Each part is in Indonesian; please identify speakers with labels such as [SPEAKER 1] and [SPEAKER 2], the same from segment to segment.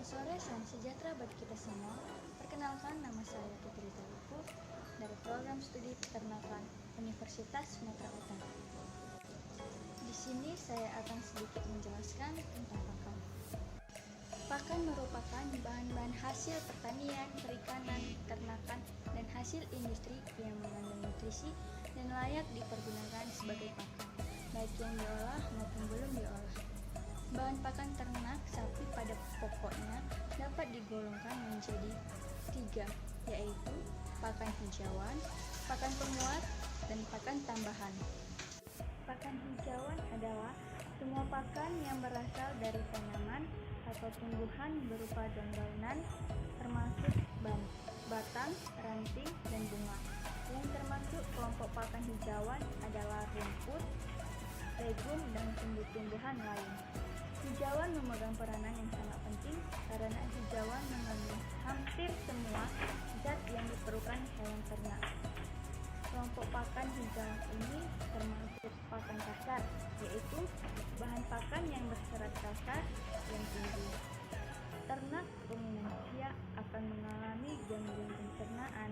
[SPEAKER 1] sore, salam sejahtera bagi kita semua. Perkenalkan, nama saya Putri Tariku dari program studi peternakan Universitas Sumatera Utara. Di sini saya akan sedikit menjelaskan tentang pakan. Pakan merupakan bahan-bahan hasil pertanian, perikanan, peternakan, dan hasil industri yang mengandung nutrisi dan layak dipergunakan sebagai pakan, baik yang diolah maupun belum diolah. Bahan pakan ternak sapi pada pokoknya dapat digolongkan menjadi 3, yaitu pakan hijauan, pakan penguat, dan pakan tambahan. Pakan hijauan adalah semua pakan yang berasal dari tanaman atau tumbuhan berupa daun-daunan, termasuk batang, ranting, dan bunga. Yang termasuk kelompok pakan hijauan adalah rumput, legum, dan tumbuh-tumbuhan lain. Hijauan memegang peranan yang sangat penting karena hijauan mengandung hampir semua zat yang diperlukan hewan ternak. Kelompok pakan hijauan ini termasuk pakan kasar, yaitu bahan pakan yang berserat kasar yang tinggi. Ternak ruminansia akan mengalami gangguan pencernaan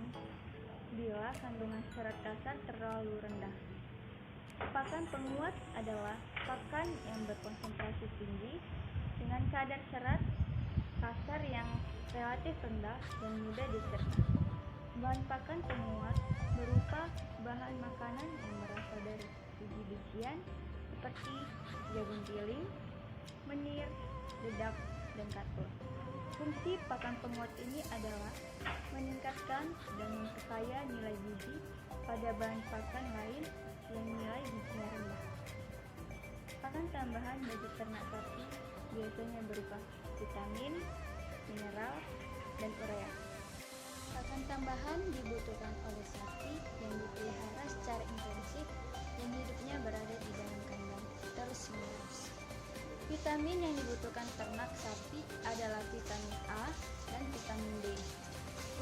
[SPEAKER 1] bila kandungan serat kasar terlalu rendah. Pakan penguat adalah pakan yang berkonsentrasi tinggi dengan kadar serat kasar yang relatif rendah dan mudah dicerna. Bahan pakan penguat berupa bahan makanan yang berasal dari biji-bijian seperti jagung giling, menir, dedak, dan katul. Fungsi pakan penguat ini adalah meningkatkan dan memperkaya nilai gizi pada bahan pakan lain yang nilai gizinya rendah. Pakan tambahan bagi ternak sapi biasanya berupa vitamin, mineral, dan urea. Pakan tambahan dibutuhkan oleh sapi yang dipelihara secara intensif yang hidupnya berada di dalam kandang terus-menerus. Vitamin yang dibutuhkan ternak sapi adalah vitamin A dan vitamin D.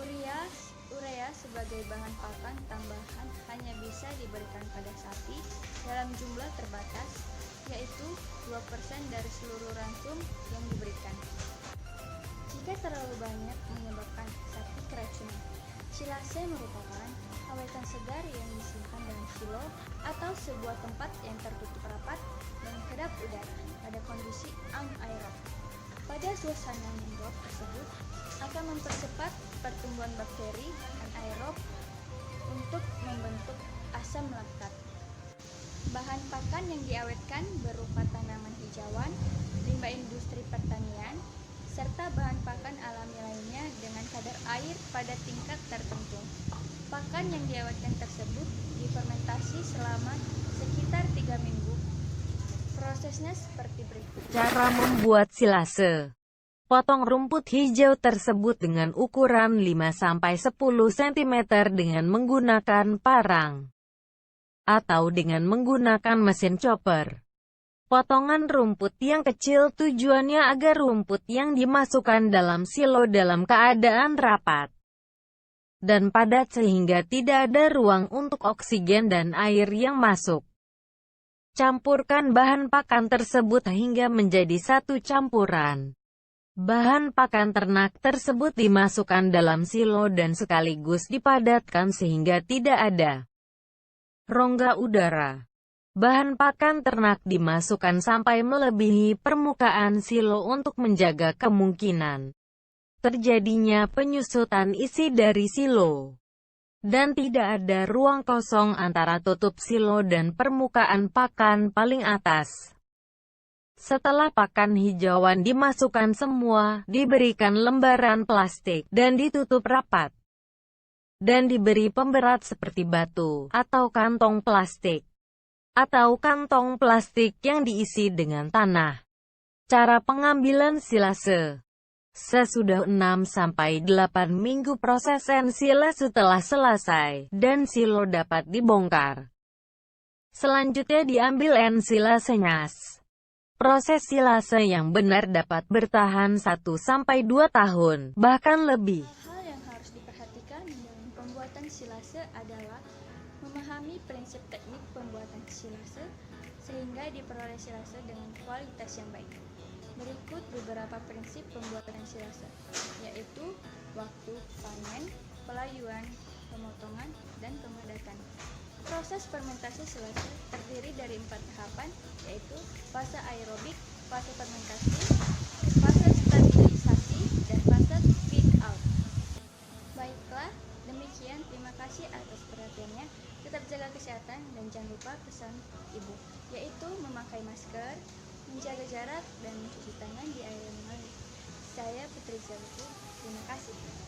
[SPEAKER 1] Urea sebagai bahan pakan tambahan hanya bisa diberikan pada sapi dalam jumlah terbatas, yaitu 2% dari seluruh ransum yang diberikan. Jika terlalu banyak menyebabkan sapi keracunan. Silase merupakan awetan segar yang disimpan dalam silo atau sebuah tempat yang tertutup rapat dan kedap udara pada kondisi anaerob. Pada suasana anaerob tersebut akan mempercepat pertumbuhan bakteri anaerob untuk membentuk asam laktat. Bahan pakan yang diawetkan berupa tanaman hijauan, limbah industri pertanian, serta bahan pakan alami lainnya dengan kadar air pada tingkat tertentu. Pakan yang diawetkan tersebut difermentasi selama sekitar 3 minggu. Prosesnya seperti berikut.
[SPEAKER 2] Cara membuat silase. Potong rumput hijau tersebut dengan ukuran 5-10 cm dengan menggunakan parang atau dengan menggunakan mesin chopper. Potongan rumput yang kecil tujuannya agar rumput yang dimasukkan dalam silo dalam keadaan rapat dan padat sehingga tidak ada ruang untuk oksigen dan air yang masuk. Campurkan bahan pakan tersebut hingga menjadi satu campuran. Bahan pakan ternak tersebut dimasukkan dalam silo dan sekaligus dipadatkan sehingga tidak ada rongga udara. Bahan pakan ternak dimasukkan sampai melebihi permukaan silo untuk menjaga kemungkinan terjadinya penyusutan isi dari silo. Dan tidak ada ruang kosong antara tutup silo dan permukaan pakan paling atas. Setelah pakan hijauan dimasukkan semua, diberikan lembaran plastik dan ditutup rapat. Dan diberi pemberat seperti batu atau kantong plastik yang diisi dengan tanah. Cara pengambilan silase. Sesudah 6-8 minggu proses ensilase telah selesai, dan silo dapat dibongkar. Selanjutnya diambil ensilasenya. Proses silase yang benar dapat bertahan 1-2 tahun, bahkan lebih.
[SPEAKER 1] Hal-hal yang harus diperhatikan dalam pembuatan silase adalah memahami prinsip teknik pembuatan silase sehingga diperoleh silase dengan kualitas yang baik. Berikut beberapa prinsip pembuatan silase, yaitu waktu panen, pelayuan, pemotongan, dan pemadatan. Proses fermentasi silase terdiri dari 4 tahapan, yaitu fase aerobik, fase fermentasi, fase stabilisasi, dan fase feed out. Baiklah, demikian. Terima kasih atas perhatiannya. Tetap jaga kesehatan dan jangan lupa pesan ibu, yaitu memakai masker, menjaga jarak, dan mencuci tangan di air yang mengalir. Saya Putri Zalku. Terima kasih.